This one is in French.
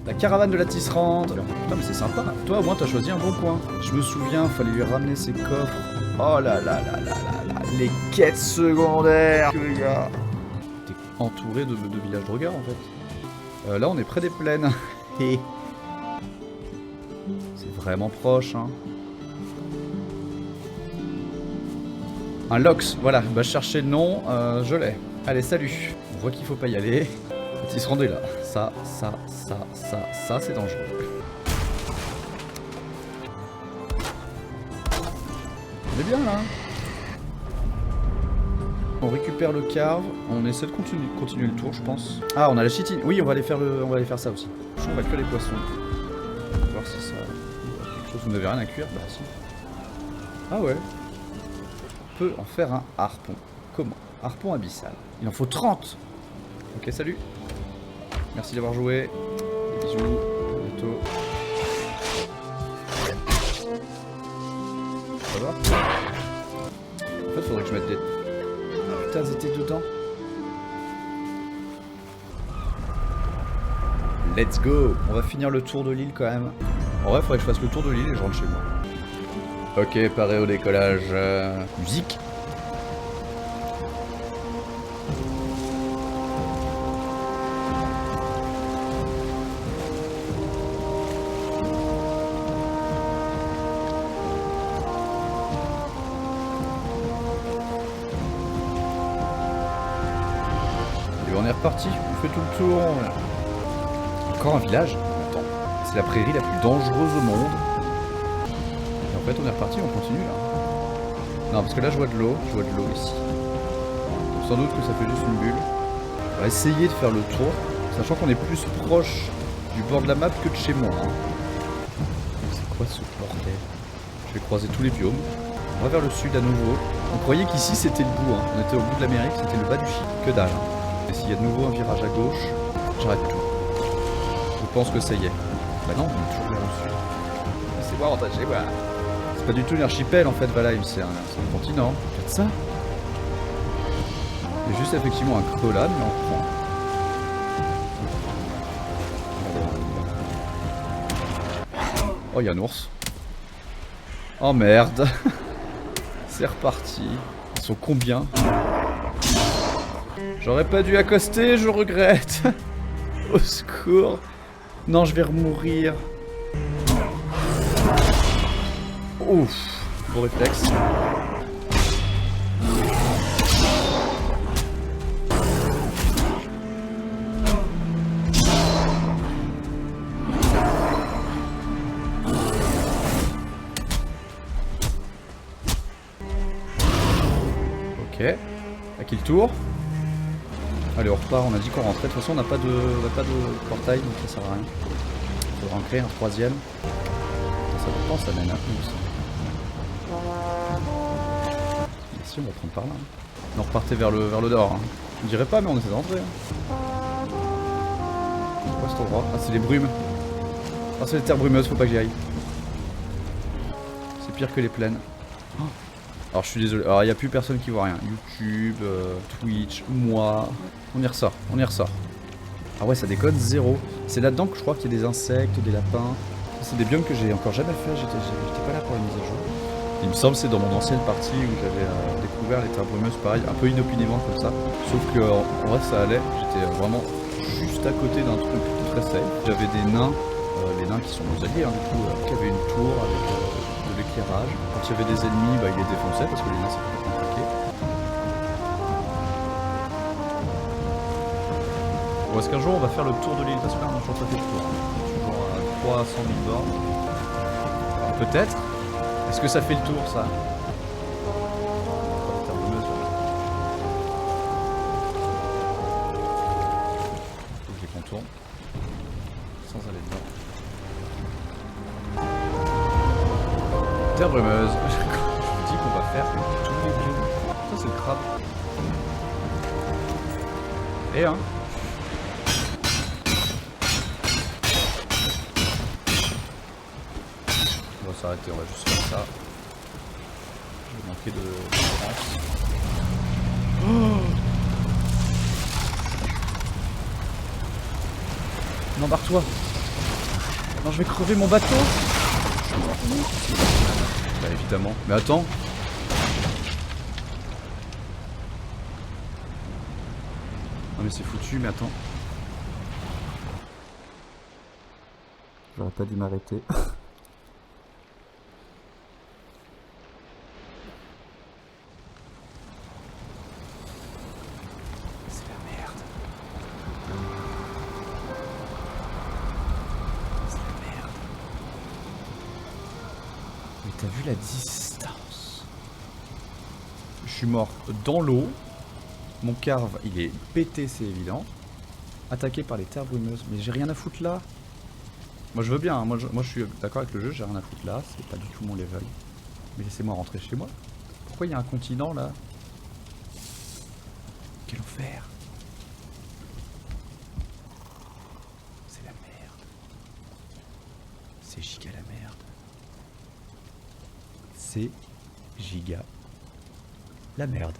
La caravane de la tisserande. Putain, mais c'est sympa. Toi, au moins, t'as choisi un bon coin. Je me souviens, fallait lui ramener ses coffres. Oh là là là là là là. Les quêtes secondaires, les gars. T'es entouré de villages drogueurs, en fait. Là, on est près des plaines. Et c'est vraiment proche, hein. Un Lox, voilà. Bah, je cherchais le nom, je l'ai. Allez, salut. On voit qu'il faut pas y aller. Il se rendait là. Ça, c'est dangereux. On est bien là. On récupère le carve. On essaie de continuer le tour, je pense. Ah, on a la chitine. Oui, on va aller faire ça aussi. On va que les poissons. On va voir si ça. Quelque chose. Vous n'avez rien à cuire? Bah si. Ah ouais. On peut en faire un harpon. Comment? Harpon abyssal. Il en faut 30. Ok, salut. Merci d'avoir joué. Des bisous. À bientôt. Ça va? En fait, faudrait que je mette des... Ah, putain, ils étaient dedans. Let's go. On va finir le tour de l'île quand même. En vrai, faudrait que je fasse le tour de l'île et je rentre chez moi. Ok, paré au décollage. Musique. On est reparti, on fait tout le tour. Encore un village? Attends, c'est la prairie la plus dangereuse au monde. Et en fait on est reparti, on continue là. Non parce que là je vois de l'eau ici. Donc, sans doute que ça fait juste une bulle. On va essayer de faire le tour, sachant qu'on est plus proche du bord de la map que de chez moi. Hein. C'est quoi ce bordel? Je vais croiser tous les biomes. On va vers le sud à nouveau. On croyait qu'ici c'était le bout, hein. On était au bout de l'Amérique, c'était le bas du Chili. Que dalle. Hein. Et s'il y a de nouveau un virage à gauche, j'arrête tout. Je pense que ça y est. Bah non, on est toujours vers le sud. C'est moi, rentre chez moi. C'est pas du tout une archipel en fait, Valheim, c'est un continent. Regarde ça. Il y a juste effectivement un creux là, mais on prend. Oh, il y a un ours. Oh merde. C'est reparti. Ils sont combien? J'aurais pas dû accoster, je regrette. Au secours. Non, je vais remourir. Ouf. Bon réflexe. Ok. À qui le tour? Allez, on repart, on a dit qu'on rentrait. De toute façon, on n'a pas de portail, donc ça sert à rien. Il faudra en créer un troisième. Ça dépend, ça mène à où ça? Si, on va prendre par là. Hein. On repartait vers le nord. Hein. Je dirais pas, mais on essaie de rentrer. Hein. C'est quoi cet endroit? Ah, c'est les brumes. Ah, c'est les terres brumeuses, faut pas que j'y aille. C'est pire que les plaines. Oh. Alors je suis désolé, alors il n'y a plus personne qui voit rien. YouTube, Twitch, moi. On y ressort, on y ressort. Ah ouais, ça déconne, 0. C'est là-dedans que je crois qu'il y a des insectes, des lapins. C'est des biomes que j'ai encore jamais fait, j'étais pas là pour la mise à jour. Il me semble que c'est dans mon ancienne partie où j'avais découvert les terres brumeuses, pareil, un peu inopinément comme ça. Sauf que en vrai ça allait, j'étais vraiment juste à côté d'un truc très safe. J'avais des nains, les nains qui sont nos alliés, hein, du coup, qui avaient une tour avec de l'éclairage. Quand il y avait des ennemis, bah, ils les défonçaient parce que les nains c'est complètement compliqué. Bon, est-ce qu'un jour on va faire le tour de l'île? Parce que là on a toujours pas fait le tour. Toujours à 300 000 bornes. Peut-être. Est-ce que ça fait le tour ça? Faut que je les contourne. Sans aller dedans. Terre brumeuse. Je vous dis qu'on va faire tous les biomes. Ça c'est le crabe. Et hein. On va s'arrêter, on va juste faire ça. Je vais manquer de France. Oh non, barre-toi. Non, je vais crever mon bateau. Je suis mort. Bah évidemment. Mais attends. Non mais c'est foutu, mais attends. J'aurais pas dû m'arrêter. C'est la merde. C'est la merde. Mais t'as vu la distance? Je suis mort dans l'eau. Mon carve, il est pété, c'est évident. Attaqué par les terres brumeuses. Mais j'ai rien à foutre là. Moi je veux bien, hein. Moi je suis d'accord avec le jeu, j'ai rien à foutre là. C'est pas du tout mon level. Mais laissez-moi rentrer chez moi. Pourquoi il y a un continent là? Quel enfer. C'est la merde. C'est giga la merde. C'est giga la merde.